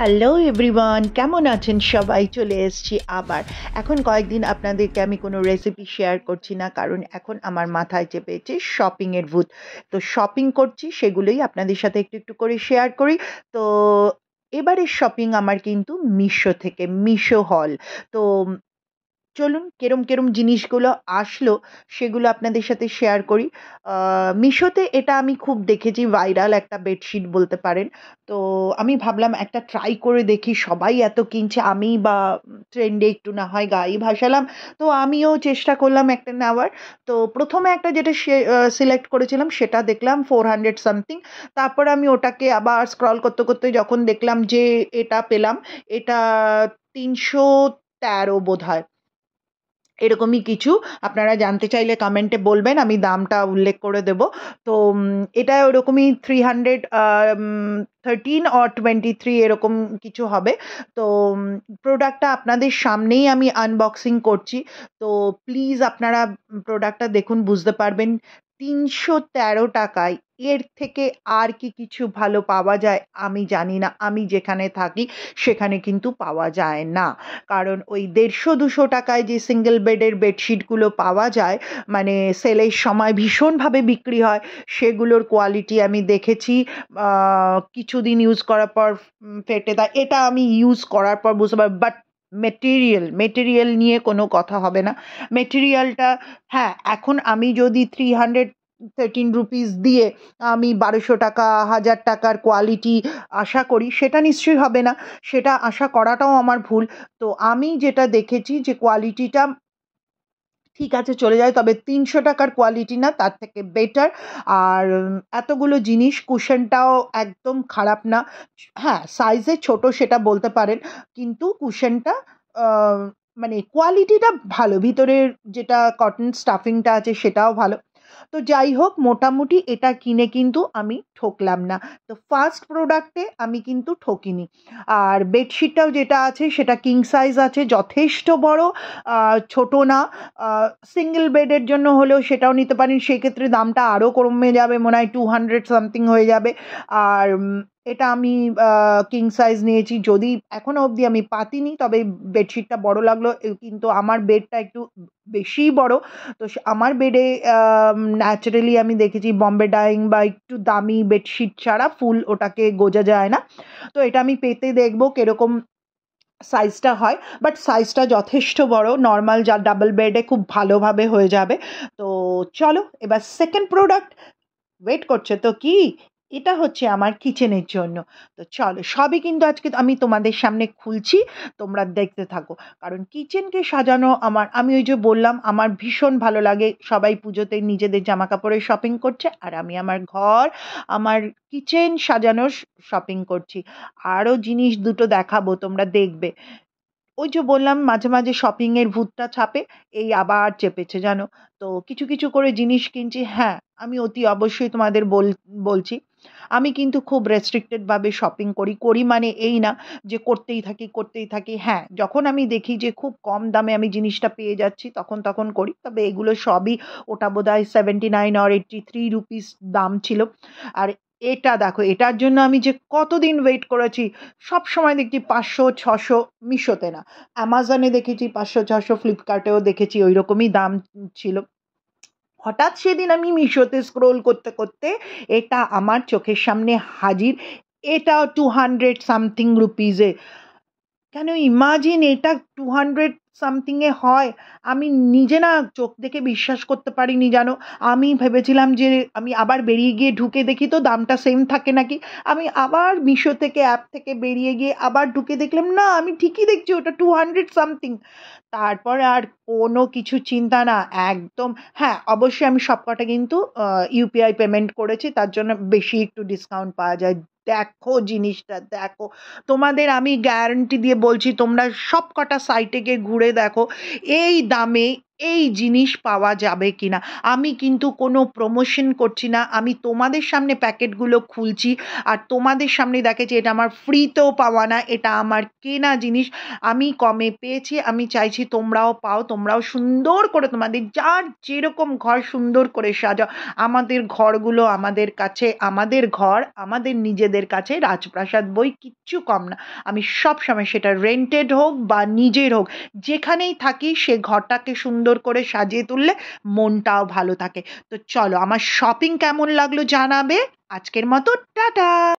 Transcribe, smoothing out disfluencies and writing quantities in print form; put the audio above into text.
Hello everyone, কেমন আছেন সবাই? চলে এসেছি আবার। এখন কয়েকদিন আপনাদেরকে আমি কোনো রেসিপি শেয়ার করছি না, কারণ এখন আমার মাথায় চেপেছে শপিংয়ের ভূত। তো শপিং করছি, সেগুলোই আপনাদের সাথে একটু একটু করে শেয়ার করি। তো এবারের শপিং আমার কিন্তু মিশো থেকে, মিশো হল। তো চলুন কেরম কেরম জিনিসগুলো আসলো সেগুলো আপনাদের সাথে শেয়ার করি। মিশোতে এটা আমি খুব দেখেছি, ভাইরাল একটা বেডশিট বলতে পারেন। তো আমি ভাবলাম একটা ট্রাই করে দেখি, সবাই এত কিনছে, আমি বা ট্রেন্ডে একটু না হয় গায়ে ভাসালাম। তো আমিও চেষ্টা করলাম একটা নেওয়ার। তো প্রথমে একটা যেটা সিলেক্ট করেছিলাম সেটা দেখলাম 400 সামথিং। তারপর আমি ওটাকে আবার স্ক্রল করতে করতে যখন দেখলাম যে এটা পেলাম, এটা 313 বোধ হয়, এরকমই কিছু। আপনারা জানতে চাইলে কমেন্টে বলবেন, আমি দামটা উল্লেখ করে দেব। তো এটা ওরকমই 313 অর 23 এরকম কিছু হবে। তো প্রোডাক্টটা আপনাদের সামনেই আমি আনবক্সিং করছি। তো প্লিজ আপনারা প্রোডাক্টটা দেখুন, বুঝতে পারবেন 313 টাকায় এর থেকে আর কি কিছু ভালো পাওয়া যায় আমি জানি না। আমি যেখানে থাকি সেখানে কিন্তু পাওয়া যায় না। কারণ ওই 150-200 টাকায় যে সিঙ্গেল বেডের বেডশিটগুলো পাওয়া যায়, মানে সেলের সময় ভীষণভাবে বিক্রি হয়, সেগুলোর কোয়ালিটি আমি দেখেছি। কিছুদিন ইউজ করার পর ফেটে দেয়, এটা আমি ইউজ করার পর বুঝতে পারি। বাট মেটেরিয়াল নিয়ে কোনো কথা হবে না। মেটেরিয়ালটা, হ্যাঁ, এখন আমি যদি 313 রুপিস দিয়ে আমি 1200 টাকা, 1000 টাকার কোয়ালিটি আশা করি, সেটা নিশ্চয়ই হবে না। সেটা আশা করাটাও আমার ভুল। তো আমি যেটা দেখেছি যে কোয়ালিটিটা ঠিক আছে চলে যায়, তবে 300 টাকার কোয়ালিটি না, তার থেকে বেটার। আর এতগুলো জিনিস, কুশনটাও একদম খারাপ না। হ্যাঁ, সাইজে ছোট সেটা বলতে পারেন, কিন্তু কুশনটা মানে কোয়ালিটিটা ভালো, ভিতরের যেটা কটন স্টাফিংটা আছে সেটাও ভালো। তো যাই হোক, মোটামুটি এটা কিনে কিন্তু আমি ঠকলাম না। তো ফার্স্ট প্রোডাক্টে আমি কিন্তু ঠকিনি। আর বেডশিটটাও যেটা আছে সেটা কিং সাইজ আছে, যথেষ্ট বড়, ছোট না। সিঙ্গেল বেডের জন্য হলেও সেটাও নিতে পারেন, সেক্ষেত্রে দামটা আরও কমে যাবে, মনে হয় 200 সামথিং হয়ে যাবে। আর এটা আমি কিং সাইজ নিয়েছি, যদি এখনো অবধি আমি পাতিনি, তবে বেডশিটটা বড় লাগলো। কিন্তু আমার বেডটা একটু বেশিই বড়। তো আমার বেডে ন্যাচারালি আমি দেখেছি বম্বে ডাইং বা একটু দামি বেডশিট ছাড়া ফুল ওটাকে গোজা যায় না। তো এটা আমি পেতে দেখবো কিরকম সাইজটা হয়। বাট সাইজটা যথেষ্ট বড়, নর্মাল যা ডাবল বেডে খুব ভালোভাবে হয়ে যাবে। তো চলো এবার সেকেন্ড প্রোডাক্ট ওয়েট করছে। তো কি, এটা হচ্ছে আমার কিচেনের জন্য। তো চলো, সবই কিন্তু আজকে আমি তোমাদের সামনে খুলছি, তোমরা দেখতে থাকো। কারণ কিচেনকে সাজানো আমার, আমি ওই যে বললাম, আমার ভীষণ ভালো লাগে। সবাই পুজোতে নিজেদের জামা কাপড়ের শপিং করছে, আর আমি আমার ঘর, আমার কিচেন সাজানোর শপিং করছি। আরও জিনিস দুটো দেখাবো, তোমরা দেখবে। ওই যে বললাম মাঝে মাঝে শপিং এর ভূতটা ছাপে, এই আবার চেপেছে জানো। তো কিছু কিছু করে জিনিস কিনছি। হ্যাঁ, আমি অতি অবশ্যই তোমাদের বলছি, আমি কিন্তু খুব রেস্ট্রিক্টেড ভাবে শপিং করি। করি মানে এই না যে করতেই থাকি করতেই থাকি। হ্যাঁ, যখন আমি দেখি যে খুব কম দামে আমি জিনিসটা পেয়ে যাচ্ছি, তখন তখন করি। তবে এগুলো সবই, ওটা বোধহয় 79 or 83 রুপিস দাম ছিল। আর এটা দেখো, এটার জন্য আমি যে কতদিন ওয়েট করেছি। সব সময় দেখছি 500-600, মিশোতে না, অ্যামাজনে দেখেছি 500-600, ফ্লিপকার্টেও দেখেছি ওই রকমই দাম ছিল। হঠাৎ সেদিন আমি মিশোতে স্ক্রোল করতে করতে এটা আমার চোখের সামনে হাজির। এটা 200 সামথিং রুপিজে। কেন ইমাজিন, এটা 200 সামথিংয়ে হয়? আমি নিজে না চোখ দেখে বিশ্বাস করতে পারিনি জানো। আমি ভেবেছিলাম যে আমি আবার বেরিয়ে গিয়ে ঢুকে দেখি তো দামটা সেম থাকে নাকি। আমি আবার মিশো থেকে, অ্যাপ থেকে বেরিয়ে গিয়ে আবার ঢুকে দেখলাম, না, আমি ঠিকই দেখছি ওটা 200 সামথিং। তারপর আর কোনো কিছু চিন্তা না, একদম। হ্যাঁ, অবশ্যই আমি সবকটা কিন্তু ইউপিআই পেমেন্ট করেছি, তার জন্য বেশি একটু ডিসকাউন্ট পাওয়া যায়। দেখো জিনিসটা দেখো, তোমাদের আমি গ্যারান্টি দিয়ে বলছি, তোমরা সব কটা সাইটে গিয়ে ঘুরে দেখো, এই দামে এই জিনিস পাওয়া যাবে কিনা। আমি কিন্তু কোনো প্রমোশন করছি না, আমি তোমাদের সামনে প্যাকেটগুলো খুলছি আর তোমাদের সামনে দেখেছি এটা আমার ফ্রিতেও পাওয়া না, এটা আমার কেনা জিনিস, আমি কমে পেয়েছি, আমি চাইছি তোমরাও পাও, তোমরাও সুন্দর করে তোমাদের যার যেরকম ঘর সুন্দর করে সাজাও। আমাদের ঘরগুলো আমাদের কাছে আমাদের ঘর, আমাদের নিজেদের কাছে রাজপ্রাসাদ বই কিচ্ছু কম না। আমি সবসময় সেটা রেন্টেড হোক বা নিজের হোক, যেখানেই থাকি সে ঘরটাকে সুন্দর করে সাজিয়ে তুললে মনটাও ভালো থাকে। তো চলো, আমার শপিং কেমন লাগলো জানাবে। আজকের মতো টাটা।